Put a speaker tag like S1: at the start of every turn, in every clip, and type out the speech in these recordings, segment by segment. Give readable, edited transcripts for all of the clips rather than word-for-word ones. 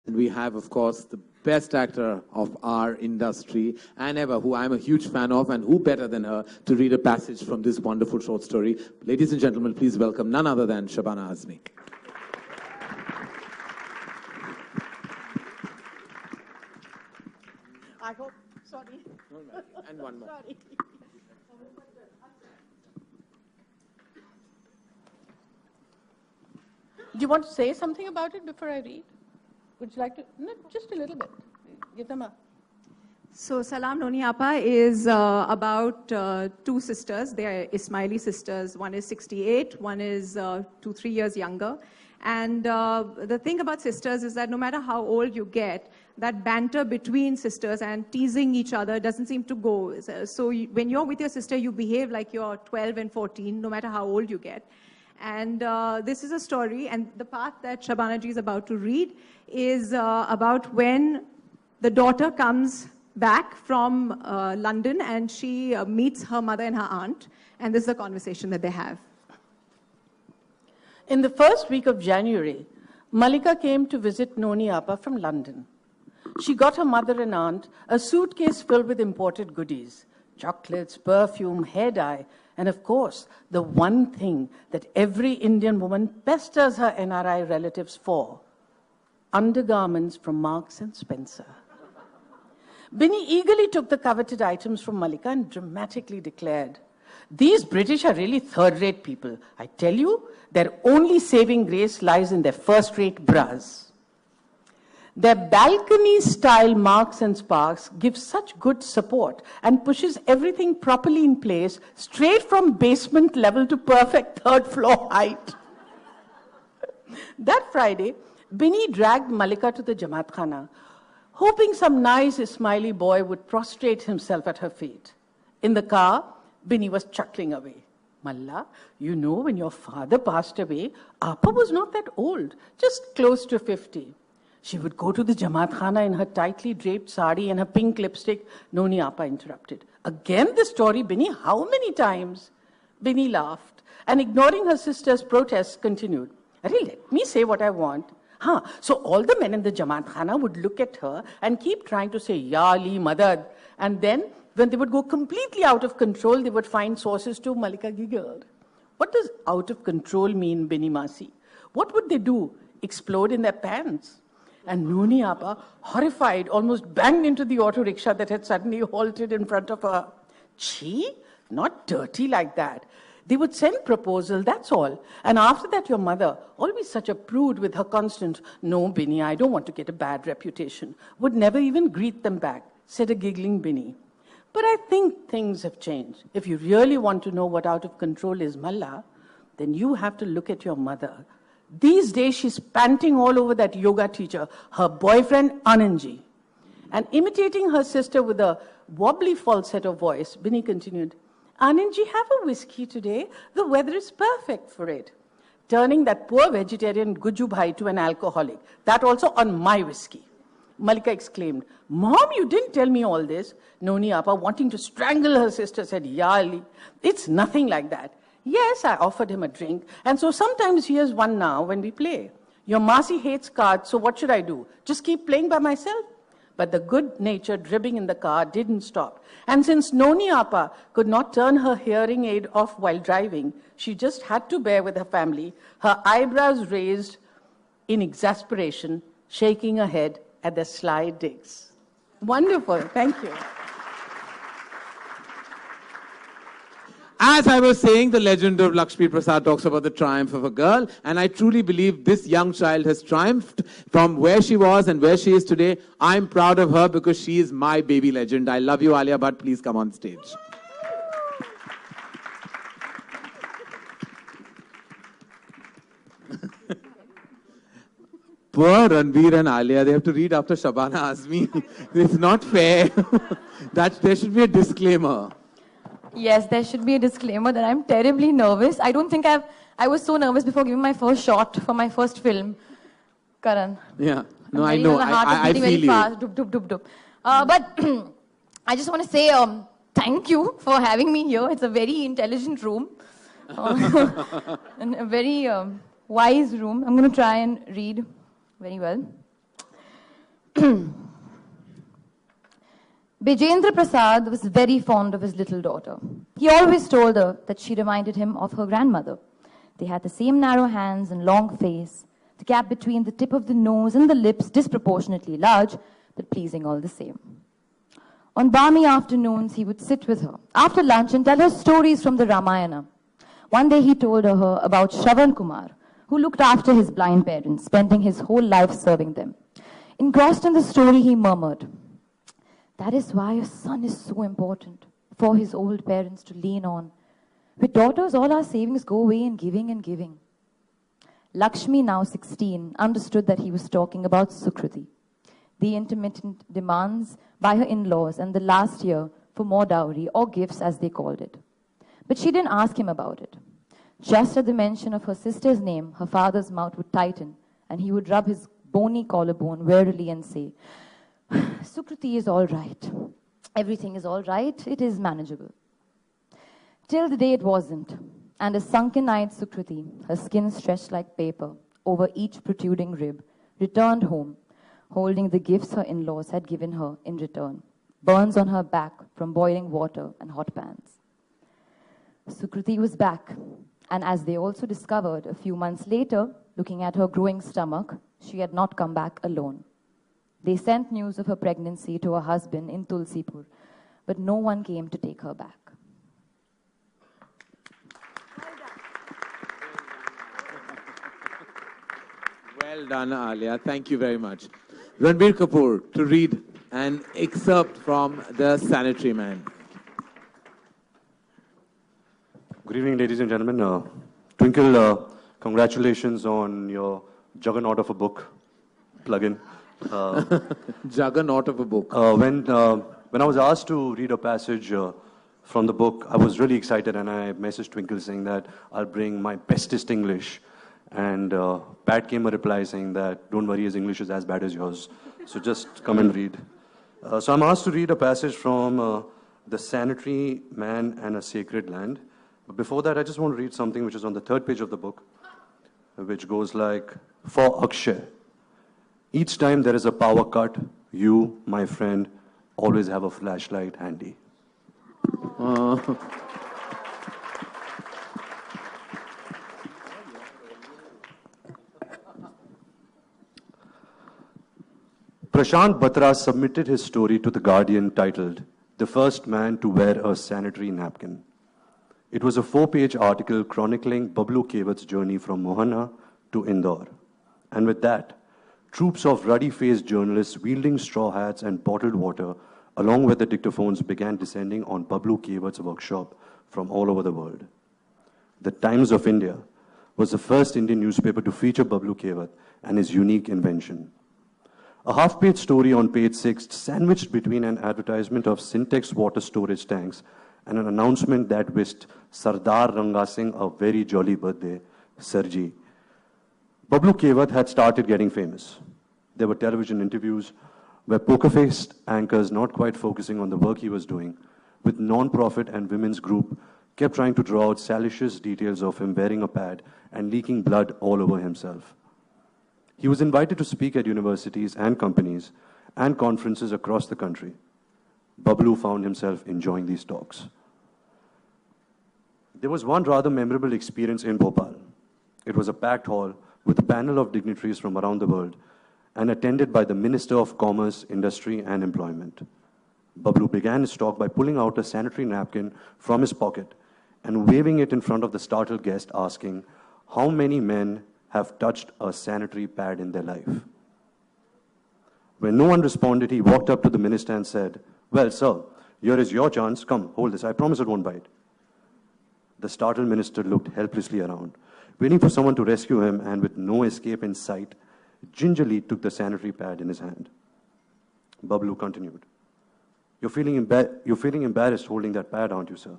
S1: And we have, of course, the best actor of our industry and ever, who I'm a huge fan of, and who better than her to read a passage from this wonderful short story. Ladies and gentlemen, please welcome none other than Shabana Azmi.
S2: I hope, sorry.
S1: And one more.
S2: Sorry. Do you want to say something about it before I read? Would you like to? No, just a little bit. Give them a...
S3: So Salam Noni Appa is about two sisters. They are Ismaili sisters. One is 68, one is 2-3 years younger. And the thing about sisters is that no matter how old you get, that banter between sisters and teasing each other doesn't seem to go. So when you're with your sister, you behave like you're 12 and 14, no matter how old you get. And this is a story, and the part that Shabana ji is about to read is about when the daughter comes back from London and she meets her mother and her aunt, and this is the conversation that they have.
S2: In the first week of January, Malika came to visit Noni Appa from London. She got her mother and aunt a suitcase filled with imported goodies, chocolates, perfume, hair dye, and of course, the one thing that every Indian woman pesters her NRI relatives for, undergarments from Marks and Spencer. Binny eagerly took the coveted items from Malika and dramatically declared, "These British are really third-rate people. I tell you, their only saving grace lies in their first-rate bras. Their balcony-style Marks and Sparks gives such good support and pushes everything properly in place, straight from basement level to perfect third-floor height." That Friday, Binny dragged Malika to the Jamaat Khana, hoping some nice Ismaili boy would prostrate himself at her feet. In the car, Binny was chuckling away. "Malla, you know, when your father passed away, Appa was not that old, just close to 50. She would go to the Jamaat Khana in her tightly draped sari and her pink lipstick." Noni Appa interrupted. "Again the story, Binny, how many times?" Binny laughed and, ignoring her sister's protests, continued, "Arey, let me say what I want. So all the men in the Jamaat Khana would look at her and keep trying to say, 'Ya Ali, Madad.' And then, when they would go completely out of control, they would find sources to." Malika giggled. "What does out of control mean, Binny Masi? What would they do? Explode in their pants?" And Noni Appa, horrified, almost banged into the auto rickshaw that had suddenly halted in front of her. "Chee, not dirty like that. They would send proposal, that's all. And after that, your mother, always such a prude with her constant, 'No, Binny, I don't want to get a bad reputation,' would never even greet them back," said a giggling Binny. "But I think things have changed. If you really want to know what out of control is, Malla, then you have to look at your mother. These days, she's panting all over that yoga teacher, her boyfriend, Anandji." And imitating her sister with a wobbly falsetto voice, Binny continued, "Anandji, have a whiskey today. The weather is perfect for it." Turning that poor vegetarian Guju Bhai to an alcoholic, that also on my whiskey. Malika exclaimed, "Mom, you didn't tell me all this." Noni Appa, wanting to strangle her sister, said, "Ya Ali, it's nothing like that. Yes, I offered him a drink, and so sometimes he has one now when we play. Your Masi hates cards, so what should I do? Just keep playing by myself?" But the good-natured ribbing in the car didn't stop. And since Noni Appa could not turn her hearing aid off while driving, she just had to bear with her family, her eyebrows raised in exasperation, shaking her head at their sly digs. Wonderful. Thank you.
S1: As I was saying, the legend of Lakshmi Prasad talks about the triumph of a girl, and I truly believe this young child has triumphed from where she was and where she is today. I'm proud of her because she is my baby legend. I love you, Alia Bhatt. Please come on stage. Poor Ranbir and Alia, they have to read after Shabana Azmi. It's not fair. There should be a disclaimer.
S4: Yes, there should be a disclaimer that I'm terribly nervous. I don't think I was so nervous before giving my first shot for my first film. Karan.
S1: Yeah. No, I know. I feel
S4: very
S1: you.
S4: Fast. Dup, dup, dup, dup. But I just want to say thank you for having me here. It's a very intelligent room. And a very wise room. I'm going to try and read very well. Bijendra Prasad was very fond of his little daughter. He always told her that she reminded him of her grandmother. They had the same narrow hands and long face, the gap between the tip of the nose and the lips disproportionately large, but pleasing all the same. On balmy afternoons, he would sit with her after lunch and tell her stories from the Ramayana. One day he told her about Shravan Kumar, who looked after his blind parents, spending his whole life serving them. Engrossed in the story, he murmured, "That is why a son is so important, for his old parents to lean on. With daughters, all our savings go away in giving and giving." Lakshmi, now 16, understood that he was talking about Sukruti, the intermittent demands by her in-laws and the last year for more dowry or gifts as they called it. But she didn't ask him about it. Just at the mention of her sister's name, her father's mouth would tighten and he would rub his bony collarbone wearily and say, "Sukruti is all right. Everything is all right. It is manageable." Till the day it wasn't, and a sunken-eyed Sukruti, her skin stretched like paper over each protruding rib, returned home, holding the gifts her in-laws had given her in return, burns on her back from boiling water and hot pans. Sukruti was back, and as they also discovered a few months later, looking at her growing stomach, she had not come back alone. They sent news of her pregnancy to her husband in Tulsipur, but no one came to take her back.
S1: Well done, Alia. Thank you very much. Ranbir Kapoor to read an excerpt from The Sanitary Man.
S5: Good evening, ladies and gentlemen. Twinkle, congratulations on your juggernaut of a book plug-in.
S1: Juggernaut of a book.
S5: When I was asked to read a passage from the book, I was really excited, and I messaged Twinkle saying that I'll bring my bestest English. And Pat came a reply saying that, "Don't worry, his English is as bad as yours. So just come and read." So I'm asked to read a passage from The Sanitary Man and a Sacred Land. But before that, I just want to read something which is on the third page of the book, which goes like, "For Akshay, each time there is a power cut, you, my friend, always have a flashlight handy." Prashant Batra submitted his story to The Guardian titled, "The First Man to Wear a Sanitary Napkin." It was a 4-page article chronicling Bablu Kevat's journey from Mohana to Indore. And with that, troops of ruddy-faced journalists wielding straw hats and bottled water, along with the dictaphones, began descending on Bablu Kevat's workshop from all over the world. The Times of India was the first Indian newspaper to feature Bablu Kevat and his unique invention. A half-page story on page 6, sandwiched between an advertisement of Syntex water storage tanks and an announcement that wished Sardar Ranga Singh a very jolly birthday, Sarji. Bablu Kevat had started getting famous. There were television interviews where poker-faced anchors, not quite focusing on the work he was doing, with non-profit and women's group, kept trying to draw out salacious details of him wearing a pad and leaking blood all over himself. He was invited to speak at universities and companies and conferences across the country. Bablu found himself enjoying these talks. There was one rather memorable experience in Bhopal. It was a packed hall with a panel of dignitaries from around the world and attended by the Minister of Commerce, Industry and Employment. Bablu began his talk by pulling out a sanitary napkin from his pocket and waving it in front of the startled guest, asking, "How many men have touched a sanitary pad in their life?" When no one responded, he walked up to the minister and said, "Well, sir, here is your chance. Come, hold this. I promise it won't bite." The startled minister looked helplessly around, waiting for someone to rescue him, and with no escape in sight, gingerly took the sanitary pad in his hand. Bablu continued, You're feeling embarrassed holding that pad, aren't you, sir?"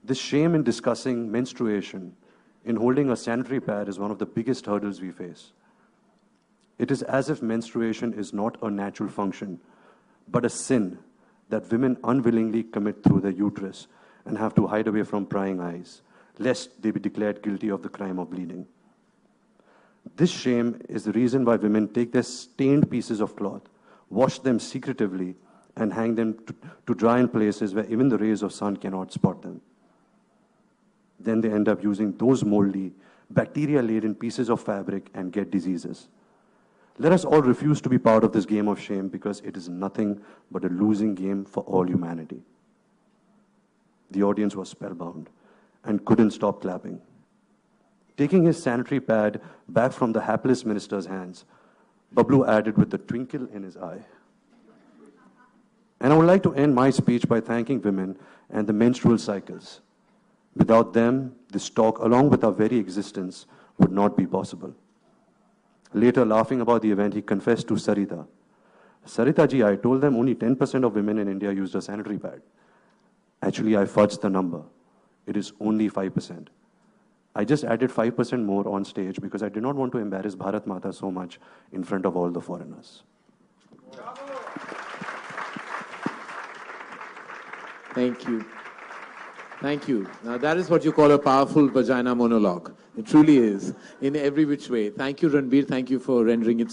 S5: This shame in discussing menstruation, in holding a sanitary pad, is one of the biggest hurdles we face. It is as if menstruation is not a natural function, but a sin that women unwillingly commit through their uterus and have to hide away from prying eyes, lest they be declared guilty of the crime of bleeding. This shame is the reason why women take their stained pieces of cloth, wash them secretively, and hang them to dry in places where even the rays of sun cannot spot them. Then they end up using those moldy, bacteria-laden pieces of fabric and get diseases. Let us all refuse to be part of this game of shame because it is nothing but a losing game for all humanity. The audience was spellbound and couldn't stop clapping. Taking his sanitary pad back from the hapless minister's hands, Bablu added with a twinkle in his eye. And I would like to end my speech by thanking women and the menstrual cycles. Without them, this talk, along with our very existence, would not be possible. Later, laughing about the event, he confessed to Sarita. Sarita ji, I told them only 10% of women in India used a sanitary pad. Actually, I fudged the number. It is only 5%. I just added 5% more on stage because I did not want to embarrass Bharat Mata so much in front of all the foreigners.
S1: Thank you. Thank you. Now that is what you call a powerful vagina monologue. It truly is, in every which way. Thank you, Ranbir. Thank you for rendering it